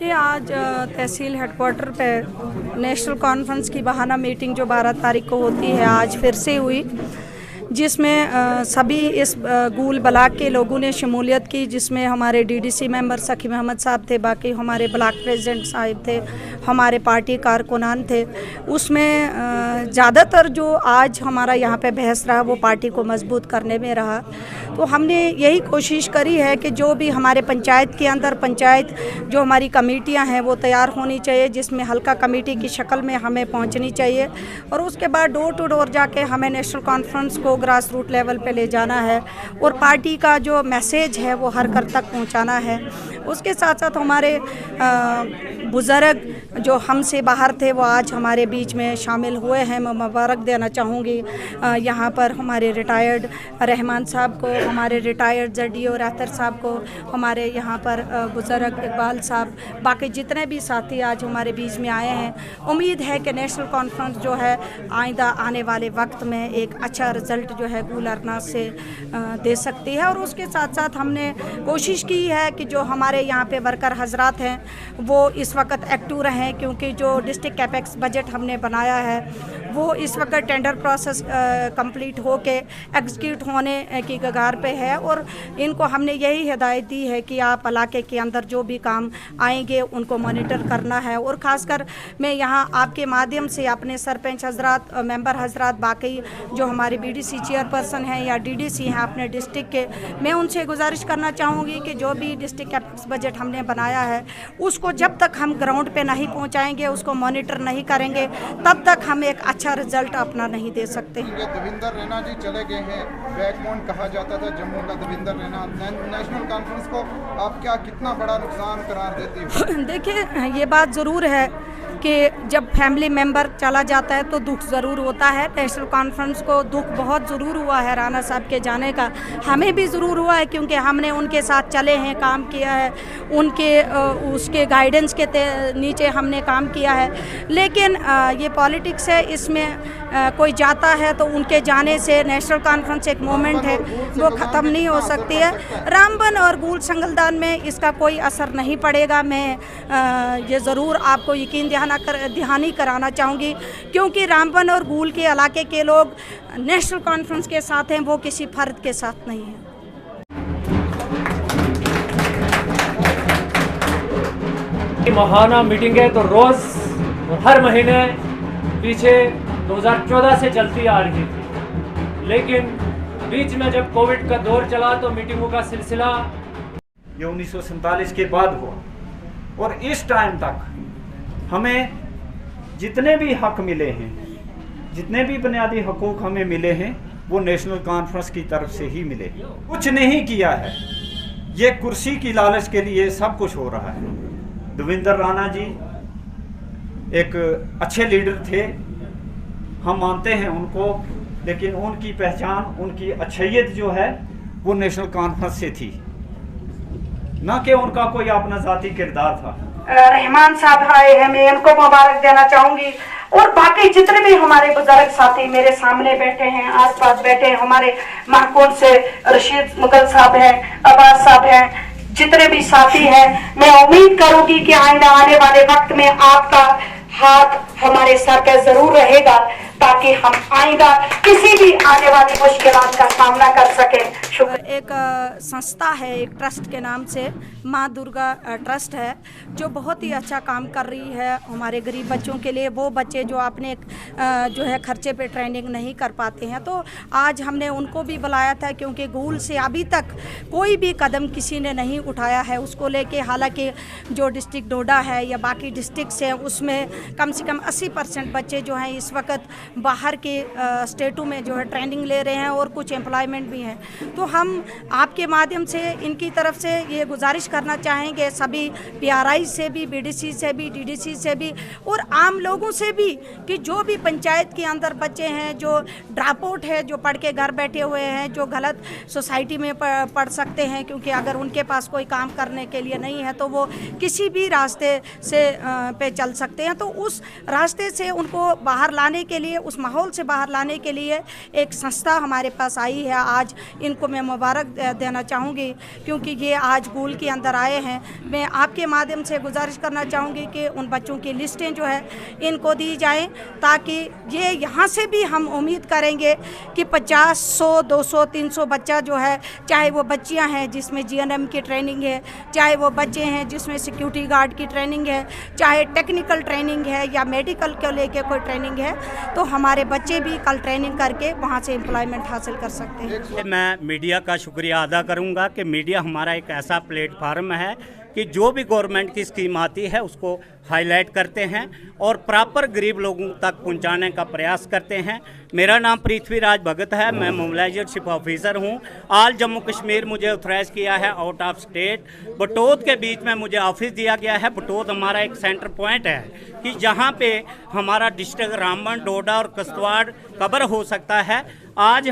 देखिए, आज तहसील हेडक्वार्टर पे नेशनल कॉन्फ्रेंस की बहाना मीटिंग जो 12 तारीख को होती है आज फिर से हुई, जिसमें सभी इस गूल ब्लॉक के लोगों ने शमूलियत की, जिसमें हमारे डीडीसी मेंबर सखी मोहम्मद साहब थे, बाकी हमारे ब्लॉक प्रेसिडेंट साहब थे, हमारे पार्टी कारकुनान थे। उसमें ज़्यादातर जो आज हमारा यहाँ पे बहस रहा वो पार्टी को मजबूत करने में रहा। तो हमने यही कोशिश करी है कि जो भी हमारे पंचायत के अंदर पंचायत जो हमारी कमेटियाँ हैं वो तैयार होनी चाहिए, जिसमें हल्का कमेटी की शक्ल में हमें पहुँचनी चाहिए और उसके बाद डोर टू डोर जाके हमें नेशनल कॉन्फ्रेंस को ग्रास रूट लेवल पे ले जाना है और पार्टी का जो मैसेज है वो हर घर तक पहुंचाना है। उसके साथ साथ हमारे बुज़ुर्ग जो हमसे बाहर थे वो आज हमारे बीच में शामिल हुए हैं। मैं मुबारक देना चाहूँगी यहाँ पर हमारे रिटायर्ड रहमान साहब को, हमारे रिटायर्ड जडीओ रहतर साहब को, हमारे यहाँ पर बुज़ुर्ग इकबाल साहब, बाकी जितने भी साथी आज हमारे बीच में आए हैं। उम्मीद है कि नेशनल कॉन्फ्रेंस जो है आइंदा आने वाले वक्त में एक अच्छा रिज़ल्ट जो है गूल अरनास से दे सकती है। और उसके साथ साथ हमने कोशिश की है कि जो हमारे यहाँ पे वर्कर हजरात हैं वो इस वक्त एक्टिव रहें, क्योंकि जो डिस्ट्रिक्ट कैपेक्स बजट हमने बनाया है वो इस वक्त टेंडर प्रोसेस कंप्लीट होके एग्जीक्यूट होने की कगार पे है। और इनको हमने यही हिदायत दी है कि आप इलाके के अंदर जो भी काम आएंगे उनको मॉनिटर करना है। और ख़ासकर मैं यहाँ आपके माध्यम से अपने सरपंच हजरात, मेंबर हजरात, बाकी जो हमारे बीडीसी चेयरपर्सन हैं या डीडीसी हैं अपने डिस्ट्रिक्ट के, मैं उनसे गुजारिश करना चाहूँगी कि जो भी डिस्ट्रिक्ट कैपेक्स बजट हमने बनाया है उसको जब तक हम ग्राउंड पे नहीं पहुँचाएंगे, उसको मॉनिटर नहीं करेंगे, तब तक हम एक अच्छा रिजल्ट अपना नहीं दे सकते। देवेंद्र रैना जी चले गए हैं, बैकबोन कहा जाता था जम्मू का देवेंद्र रैना, नेशनल कॉन्फ्रेंस को आप क्या कितना बड़ा नुकसान करार देती हो? देखिए, ये बात ज़रूर है कि जब फैमिली मेंबर चला जाता है तो दुख ज़रूर होता है। नेशनल कॉन्फ्रेंस को दुख बहुत ज़रूर हुआ है राणा साहब के जाने का, हमें भी ज़रूर हुआ है क्योंकि हमने उनके साथ चले हैं, काम किया है, उनके उसके गाइडेंस के नीचे हमने काम किया है। लेकिन ये पॉलिटिक्स है, इसमें कोई जाता है तो उनके जाने से नेशनल कॉन्फ्रेंस एक मोमेंट है वो ख़त्म नहीं हो सकती है। रामबन और गूल संगलदान में इसका कोई असर नहीं पड़ेगा। मैं ये ज़रूर आपको यकीन दहानी कराना चाहूँगी, क्योंकि रामबन और गूल के इलाके के लोग नेशनल कॉन्फ्रेंस के साथ हैं, वो किसी फर्द के साथ नहीं हैं। महाना मीटिंग है तो रोज़ और हर महीने पीछे 2014 से चलती आ रही थी, लेकिन बीच में जब कोविड का दौर चला तो मीटिंगों का सिलसिला ये 1947 के बाद हुआ। और इस टाइम तक हमें जितने भी हक मिले हैं, जितने भी बुनियादी हकूक़ हमें मिले हैं वो नेशनल कॉन्फ्रेंस की तरफ से ही मिले। कुछ नहीं किया है, ये कुर्सी की लालच के लिए सब कुछ हो रहा है। देवेंद्र राणा जी एक अच्छे लीडर थे, हम मानते हैं उनको, लेकिन उनकी पहचान, उनकी अच्छियत जो है वो नेशनल कॉन्फ्रेंस से थी, ना कि उनका कोई अपना ज़ाती किरदार था। रहमान साहब आए हैं, मैं इनको मुबारक देना चाहूँगी और बाकी जितने भी हमारे बुजुर्ग साथी मेरे सामने बैठे हैं, आसपास बैठे हैं, हमारे महकून से रशीद मुगल साहब हैं, अब्बास साहब हैं, जितने भी साथी हैं, मैं उम्मीद करूंगी कि आइंदा आने वाले वक्त में आपका हाथ हमारे सर पे जरूर रहेगा, ताकि हम आइंदा किसी भी आने वाली मुश्किलात का सामना कर सकें। एक संस्था है, एक ट्रस्ट के नाम से माँ दुर्गा ट्रस्ट है, जो बहुत ही अच्छा काम कर रही है हमारे गरीब बच्चों के लिए। वो बच्चे जो अपने जो है खर्चे पे ट्रेनिंग नहीं कर पाते हैं, तो आज हमने उनको भी बुलाया था, क्योंकि गूल से अभी तक कोई भी कदम किसी ने नहीं उठाया है उसको लेके। हालांकि जो डिस्ट्रिक्ट डोडा है या बाकी डिस्ट्रिक्ट्स हैं उसमें कम से कम 80% बच्चे जो हैं इस वक्त बाहर के स्टेटों में जो है ट्रेनिंग ले रहे हैं और कुछ एम्प्लॉयमेंट भी हैं। तो हम आपके माध्यम से इनकी तरफ से ये गुजारिश करना चाहेंगे, सभी पीआरआई से भी, बीडीसी से भी, डीडीसी से भी और आम लोगों से भी, कि जो भी पंचायत के अंदर बच्चे हैं जो ड्रॉप आउट है, जो पढ़ के घर बैठे हुए हैं, जो गलत सोसाइटी में पढ़ सकते हैं, क्योंकि अगर उनके पास कोई काम करने के लिए नहीं है तो वो किसी भी रास्ते से पे चल सकते हैं, तो उस रास्ते से उनको बाहर लाने के लिए लिए, उस माहौल से बाहर लाने के लिए एक संस्था हमारे पास आई है। आज इनको मैं मुबारक देना चाहूँगी क्योंकि ये आज गूल के अंदर आए हैं। मैं आपके माध्यम से गुजारिश करना चाहूँगी कि उन बच्चों की लिस्टें जो है इनको दी जाएं, ताकि ये यहाँ से भी हम उम्मीद करेंगे कि 50, 100, 200, 300 बच्चा जो है, चाहे वो बच्चियाँ हैं जिसमें GNM की ट्रेनिंग है, चाहे वो बच्चे हैं जिसमें सिक्योरिटी गार्ड की ट्रेनिंग है, चाहे टेक्निकल ट्रेनिंग है या मेडिकल को लेके कोई ट्रेनिंग है, तो हमारे बच्चे भी कल ट्रेनिंग करके वहाँ से एम्प्लॉयमेंट हासिल कर सकते हैं। मैं मीडिया का शुक्रिया अदा करूँगा कि मीडिया हमारा एक ऐसा प्लेटफार्म है कि जो भी गवर्नमेंट की स्कीम आती है उसको हाईलाइट करते हैं और प्रॉपर गरीब लोगों तक पहुंचाने का प्रयास करते हैं। मेरा नाम पृथ्वीराज भगत है, मैं मोबिलाइजेशन ऑफिसर हूं। ऑल जम्मू कश्मीर मुझे ऑथराइज किया है आउट ऑफ स्टेट। बटोद के बीच में मुझे ऑफिस दिया गया है। बटोद हमारा एक सेंटर पॉइंट है कि जहां पे हमारा डिस्ट्रिक्ट रामबन, डोडा और किश्तवाड़ कवर हो सकता है। आज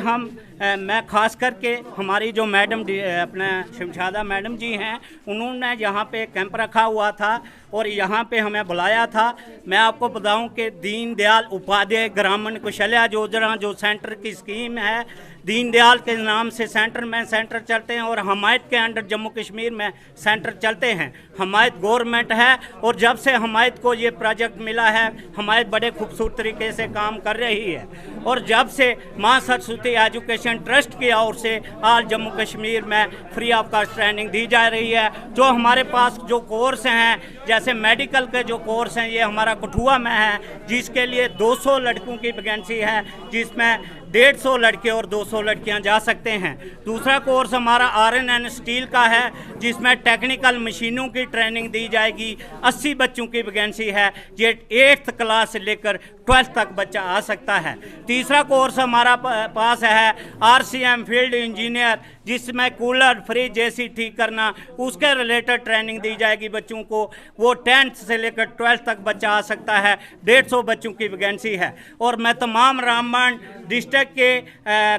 मैं खास करके हमारी जो मैडम अपने शमशादा मैडम जी हैं, उन्होंने यहाँ पे कैंप रखा हुआ था और यहाँ पे हमें बुलाया था। मैं आपको बताऊं कि दीनदयाल उपाध्याय ग्रामीण कौशल्या योजना जो सेंटर की स्कीम है, दीनदयाल के नाम से सेंटर में सेंटर चलते हैं और हमायत के अंडर जम्मू कश्मीर में सेंटर चलते हैं। हमायत गवर्नमेंट है और जब से हमायत को ये प्रोजेक्ट मिला है, हमायत बड़े खूबसूरत तरीके से काम कर रही है। और जब से माँ सरस्वती एजुकेशन ट्रस्ट की ओर से आज जम्मू कश्मीर में फ्री ऑफ कॉस्ट ट्रेनिंग दी जा रही है। जो हमारे पास जो कोर्स हैं, जैसे मेडिकल के जो कोर्स हैं, ये हमारा कठुआ में है, जिसके लिए 200 लड़कों की वैकेंसी है, जिसमें 150 लड़के और 200 लड़कियां जा सकते हैं। दूसरा कोर्स हमारा RNN स्टील का है, जिसमें टेक्निकल मशीनों की ट्रेनिंग दी जाएगी। 80 बच्चों की वैकेंसी है, ये 8th क्लास से लेकर 12th तक बच्चा आ सकता है। तीसरा कोर्स हमारा पास है RCM फील्ड इंजीनियर, जिसमें कूलर, फ्रिज, AC ठीक करना, उसके रिलेटेड ट्रेनिंग दी जाएगी बच्चों को। वो 10th से लेकर 12th तक बच्चा आ सकता है। 150 बच्चों की वैकेंसी है। और मैं तमाम रामबन डिस्ट्रिक्ट के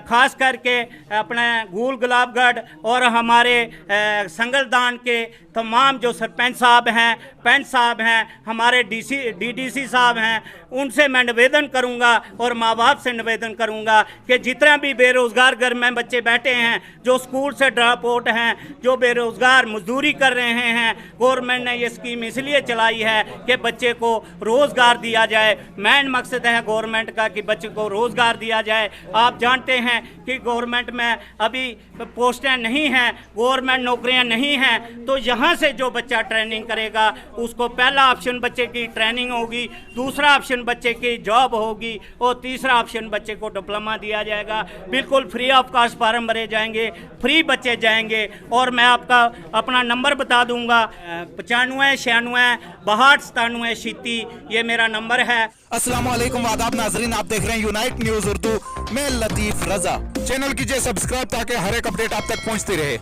खास करके अपने गूल गुलाबगढ़ और हमारे संगलदान के तमाम जो सरपंच साहब हैं, पंच साहब हैं, हमारे DDC साहब हैं, उनसे मैं निवेदन करूंगा और माँ बाप से निवेदन करूंगा कि जितना भी बेरोज़गार घर में बच्चे बैठे हैं, जो स्कूल से ड्रॉप आउट हैं, जो बेरोज़गार मजदूरी कर रहे हैं, गवर्नमेंट ने ये स्कीम इसलिए चलाई है कि बच्चे को रोज़गार दिया जाए। मेन मकसद है गवर्नमेंट का कि बच्चे को रोज़गार दिया जाए। आप जानते हैं कि गवर्नमेंट में अभी पोस्टें नहीं हैं, गवर्नमेंट नौकरियां नहीं हैं, तो यहाँ से जो बच्चा ट्रेनिंग करेगा उसको पहला ऑप्शन बच्चे की ट्रेनिंग होगी, दूसरा ऑप्शन बच्चे की जॉब होगी और तीसरा ऑप्शन बच्चे को डिप्लोमा दिया जाएगा। बिल्कुल फ्री ऑफ कॉस्ट फॉर्म भरे जाएंगे, फ्री बच्चे जाएंगे। और मैं आपका अपना नंबर बता दूंगा, 95 96 62 97 36, ये मेरा नंबर है। अस्सलाम वालेकुम, आदाब नाजरीन, आप देख रहे हैं यूनाइट न्यूज उर्दू। मैं लतीफ रजा। चैनल कीजिए सब्सक्राइब ताकि हर एक अपडेट आप तक पहुंचती रहे।